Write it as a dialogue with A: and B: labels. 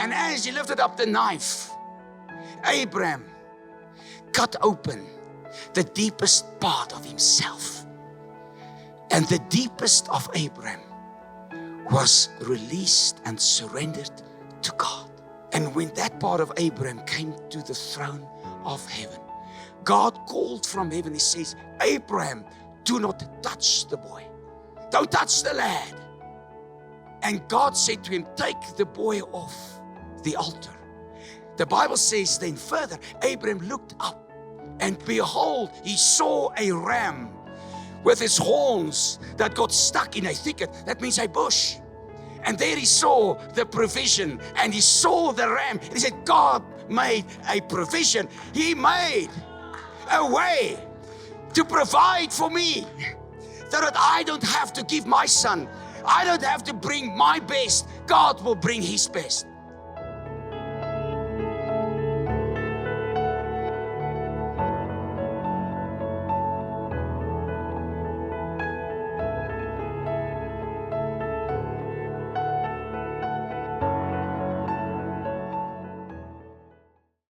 A: And as he lifted up the knife, Abraham cut open the deepest part of himself. And the deepest of Abraham was released and surrendered to God. And when that part of Abraham came to the throne of heaven, God called from heaven. He says, Abraham, do not touch the boy. Don't touch the lad. And God said to him, take the boy off the altar. The Bible says then further, Abraham looked up, and behold, he saw a ram with his horns that got stuck in a thicket. That means a bush. And there he saw the provision, and he saw the ram. And he said, God made a provision. He made a way to provide for me, so that I don't have to give my son. I don't have to bring my best. God will bring his best.